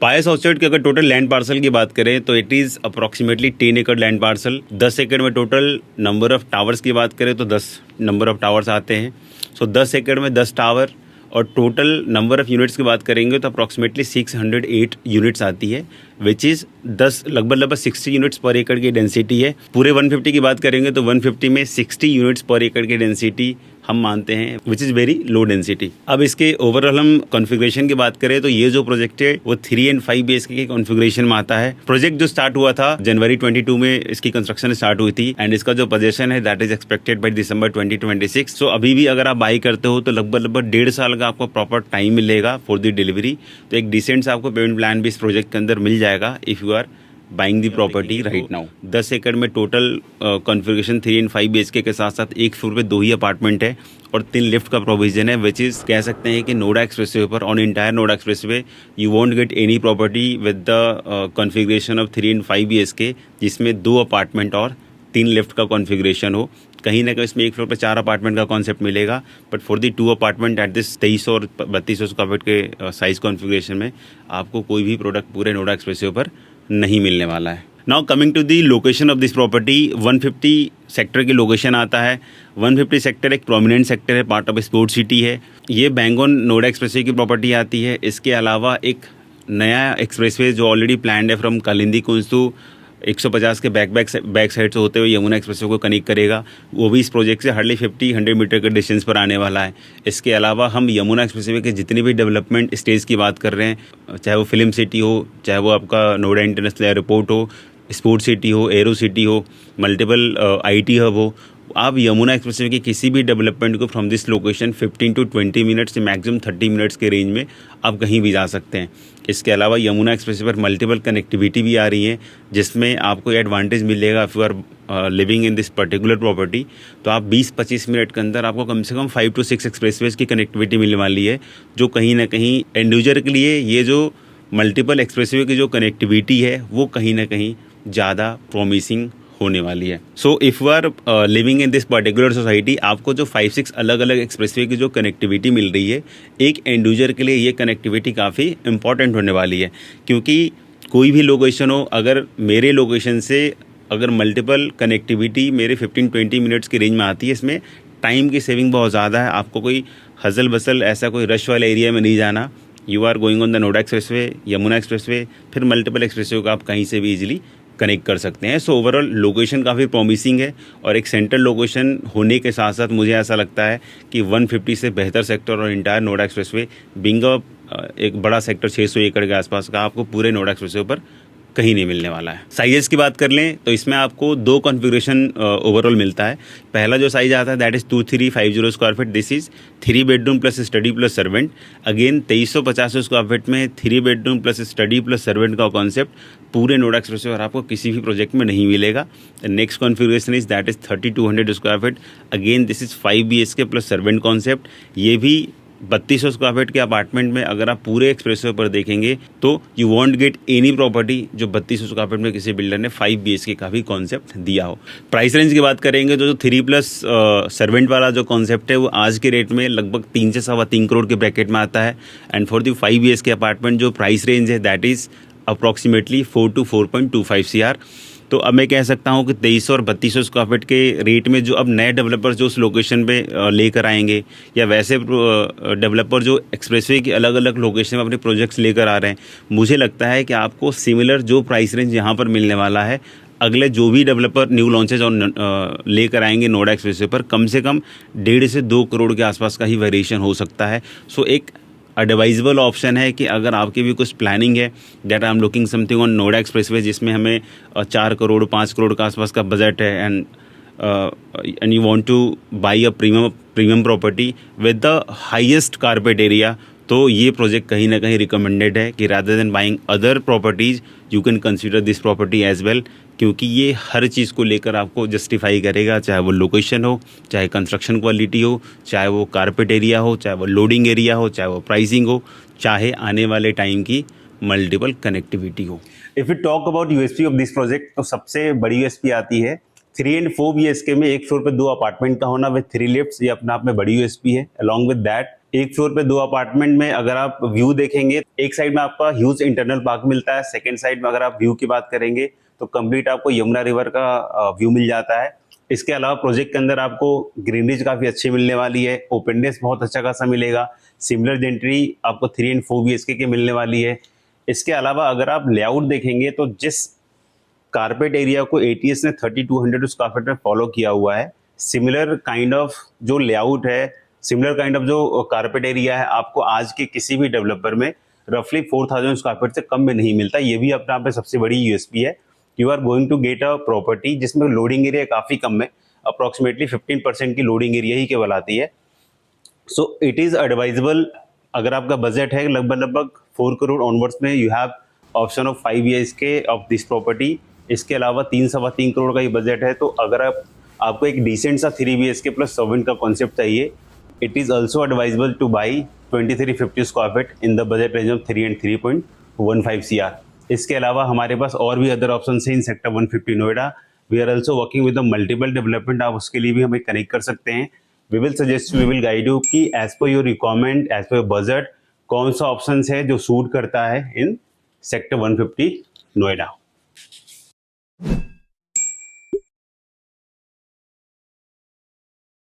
पायस orchard की अगर total land parcel की बात करें तो इट इज़ अप्रॉक्सीमेटली 10 एकड़ लैंड पार्सल। 10 एकड़ में टोटल नंबर ऑफ टावर्स की बात करें तो 10 नंबर ऑफ टावर्स आते हैं। सो 10 एकड़ में 10 टावर और टोटल नंबर ऑफ यूनिट्स की बात करेंगे तो अप्रॉक्सीमेटली 608 यूनिट्स आती है, विच इज़ 10 लगभग 60 यूनिट्स पर एकड़ की डेंसिटी है। पूरे 150 की बात करेंगे तो 150 में 60 यूनिट्स पर एकड़ की डेंसिटी हम मानते हैं, which is very low density. अब इसके ओवरऑल हम कॉन्फ़िगरेशन की बात करें तो ये जो प्रोजेक्ट है वो 3 एंड 5 BHK के कॉन्फ़िगरेशन में आता है। प्रोजेक्ट जो स्टार्ट हुआ था जनवरी 22 में इसकी कंस्ट्रक्शन स्टार्ट हुई थी एंड इसका जो पोजीशन है that is expected by December 2026। सो अभी भी अगर आप बाई करते हो तो लगभग 1.5 साल का आपको प्रॉपर टाइम मिलेगा फॉर द डिलीवरी। तो एक डिसेंट सा आपको पेमेंट प्लान भी इस प्रोजेक्ट के अंदर मिल जाएगा if you are buying the property right now. 10 एकड़ में टोटल कॉन्फ़िगरेशन 3 एंड 5 BHK के साथ साथ एक फ्लोर पे 2 ही अपार्टमेंट है और 3 लिफ्ट का प्रोविजन है, विच इज़ कह सकते हैं कि नोएडा एक्सप्रेसवे पर on entire Noida expressway you won't get any property with the configuration of 3 and 5 BHK जिसमें 2 अपार्टमेंट और 3 लिफ्ट का कॉन्फ़िगरेशन हो। कहीं ना कहीं इसमें एक फ्लोर पे 4 अपार्टमेंट का कॉन्सेप्ट मिलेगा, but for the 2 apartment at this 2300 और 3200 स्क्वायर फीट के साइज़ कॉन्फ़िगरेशन में आपको कोई भी प्रोडक्ट पूरे नोएडा एक्सप्रेसवे पर नहीं मिलने वाला है। Now coming to the location of this property, 150 sector की लोकेशन आता है। 150 सेक्टर एक प्रोमिनेंट सेक्टर है, पार्ट ऑफ स्पोर्ट सिटी है। ये बैंगन नोएडा एक्सप्रेसवे की प्रॉपर्टी आती है। इसके अलावा एक नया एक्सप्रेसवे जो ऑलरेडी प्लान्ड है फ्रॉम कालिंदी कुंज टू 150 के बैक साइड से होते हुए यमुना एक्सप्रेसवे को कनेक्ट करेगा, वो भी इस प्रोजेक्ट से हार्डली 50-100 मीटर के डिस्टेंस पर आने वाला है। इसके अलावा हम यमुना एक्सप्रेसवे के जितनी भी डेवलपमेंट स्टेज की बात कर रहे हैं, चाहे वो फिल्म सिटी हो, चाहे वो आपका नोएडा इंटरनेशनल एयरपोर्ट हो, स्पोर्ट सिटी हो, एरो सिटी हो, मल्टीपल IT हब हो, आप यमुना एक्सप्रेसवे की किसी भी डेवलपमेंट को from this location 15 to 20 minutes से मैक्सिमम 30 मिनट्स के रेंज में आप कहीं भी जा सकते हैं। इसके अलावा यमुना एक्सप्रेसवे पर मल्टीपल कनेक्टिविटी भी आ रही है, जिसमें आपको एडवांटेज मिलेगा if you are living in this particular property. तो आप 20-25 मिनट के अंदर आपको कम से कम 5 to 6 एक्सप्रेसवेज की कनेक्टिविटी मिलने वाली है, जो कहीं ना कहीं एंड यूजर के लिए ये जो मल्टीपल एक्सप्रेसवे की जो कनेक्टिविटी है वो कहीं ना कहीं ज़्यादा प्रॉमिसिंग होने वाली है। So if you are living in this particular society, आपको जो 5-6 अलग अलग एक्सप्रेसवे की जो कनेक्टिविटी मिल रही है, एक एंड यूजर के लिए ये कनेक्टिविटी काफ़ी इंपॉर्टेंट होने वाली है। क्योंकि कोई भी लोकेशन हो, अगर मेरे लोकेशन से अगर मल्टीपल कनेक्टिविटी मेरे 15-20 मिनट्स की रेंज में आती है, इसमें टाइम की सेविंग बहुत ज़्यादा है। आपको कोई हसल बसल ऐसा कोई रश वाले एरिया में नहीं जाना। You are going on the Noida Expressway, Yamuna Expressway, फिर मल्टीपल एक्सप्रेसवे को आप कहीं से भी इजीली कनेक्ट कर सकते हैं। सो ओवरऑल लोकेशन काफ़ी प्रॉमिसिंग है और एक सेंट्रल लोकेशन होने के साथ साथ मुझे ऐसा लगता है कि 150 से बेहतर सेक्टर और इंटायर नोएडा एक्सप्रेसवे बिंग एक बड़ा सेक्टर 600 एकड़ के आसपास का आपको पूरे नोएडा एक्सप्रेसवे पर कहीं नहीं मिलने वाला है। साइजेस की बात कर लें तो इसमें आपको 2 कॉन्फ़िगरेशन ओवरऑल मिलता है। पहला जो साइज आता है that is 2350 square feet. This is 3 bedroom plus study plus servant. Again 2350 square feet में 3 bedroom plus study plus servant का कॉन्सेप्ट पूरे नोएडा एक्सप्रेसवे और आपको किसी भी प्रोजेक्ट में नहीं मिलेगा। Next configuration is that is 3200 square feet. Again this is 5 BHK plus servant concept. ये भी 3200 स्क्वायर फीट के अपार्टमेंट में अगर आप पूरे एक्सप्रेसवे पर देखेंगे तो you want get any property जो 3200 स्क्वायर फीट में किसी बिल्डर ने 5 BHK का भी कॉन्सेप्ट दिया हो। प्राइस रेंज की बात करेंगे तो जो 3 प्लस सर्वेंट वाला जो कॉन्सेप्ट है वो आज के रेट में लगभग 3 से 3.25 करोड़ के ब्रैकेट में आता है। And for the 5 BHK apartment जो प्राइस रेंज है that is approximately 4 to 4.25 CR। तो अब मैं कह सकता हूँ कि 2300 और 3200 स्क्वायर फीट के रेट में जो अब नए डेवलपर्स जो उस लोकेशन पे लेकर आएंगे, या वैसे डेवलपर जो एक्सप्रेसवे की अलग अलग लोकेशन में अपने प्रोजेक्ट्स लेकर आ रहे हैं, मुझे लगता है कि आपको सिमिलर जो प्राइस रेंज यहाँ पर मिलने वाला है, अगले जो भी डेवलपर न्यू लॉन्चेज और लेकर आएंगे नोएडा एक्सप्रेसवे पर, कम से कम 1.5 से 2 करोड़ के आसपास का ही वेरिएशन हो सकता है। सो एक एडवाइजेबल ऑप्शन है कि अगर आपकी भी कुछ प्लानिंग है that I am looking something on Noida expressway जिसमें हमें 4 करोड़ 5 करोड़ के आसपास का बजट है and you want to buy a premium property with the highest carpet area, तो ये प्रोजेक्ट कहीं ना कहीं रिकमेंडेड है कि rather than buying other properties you can consider this property as well, क्योंकि ये हर चीज़ को लेकर आपको जस्टिफाई करेगा, चाहे वो लोकेशन हो, चाहे कंस्ट्रक्शन क्वालिटी हो, चाहे वो कारपेट एरिया हो, चाहे वो लोडिंग एरिया हो, चाहे वो प्राइसिंग हो, चाहे आने वाले टाइम की मल्टीपल कनेक्टिविटी हो। If you talk about USP of this project, तो सबसे बड़ी यूएसपी आती है 3 and 4 BHK में एक फ्लोर पे 2 अपार्टमेंट का होना विद 3 लिफ्ट्स। ये अपने आप में बड़ी यूएसपी है। अलॉन्ग विद दैट एक फ्लोर पे 2 अपार्टमेंट में अगर आप व्यू देखेंगे, एक साइड में आपका ह्यूज इंटरनल पार्क मिलता है, सेकंड साइड में अगर आप व्यू की बात करेंगे तो कंप्लीट आपको यमुना रिवर का व्यू मिल जाता है। इसके अलावा प्रोजेक्ट के अंदर आपको ग्रीनरीज काफ़ी अच्छी मिलने वाली है, ओपननेस बहुत अच्छा खासा मिलेगा, सिमिलर जेंट्री आपको 3 एंड 4 BHK के मिलने वाली है। इसके अलावा अगर आप लेआउट देखेंगे तो जिस कारपेट एरिया को ATS ने 3200 स्क्वायर फीट में फॉलो किया हुआ है, सिमिलर काइंड ऑफ जो लेआउट है, सिमिलर काइंड ऑफ जो कारपेट एरिया है, आपको आज के किसी भी डेवलपर में रफली 4000 स्क्वायर फीट से कम में नहीं मिलता। ये भी अपने आप में सबसे बड़ी USP है। You are going to get a property जिसमें लोडिंग एरिया काफ़ी कम है, अप्रॉक्सीमेटली 15% की लोडिंग एरिया ही केवल आती है। सो इट इज़ एडवाइजेबल, अगर आपका बजट है लगभग 4 करोड़ ऑनवर्ड्स में, you have option of 5 BHK of this property. इसके अलावा 3-3.25 करोड़ का ही बजट है, तो अगर आपको एक डिसेंट सा 3 BHK प्लस सर्वेंट का कॉन्सेप्ट चाहिए, it is also advisable two by 2350 square feet in the budget range of 3 and 3.15 CR। इसके अलावा हमारे पास और भी अदर ऑप्शन है in sector 150 Noida. We are also working with the multiple development, आप उसके लिए भी हमें कनेक्ट कर सकते हैं। We will suggest, we will guide you कि as per your requirement, as per your budget, कौन सा ऑप्शन है जो सूट करता है इन सेक्टर 150 नोएडा।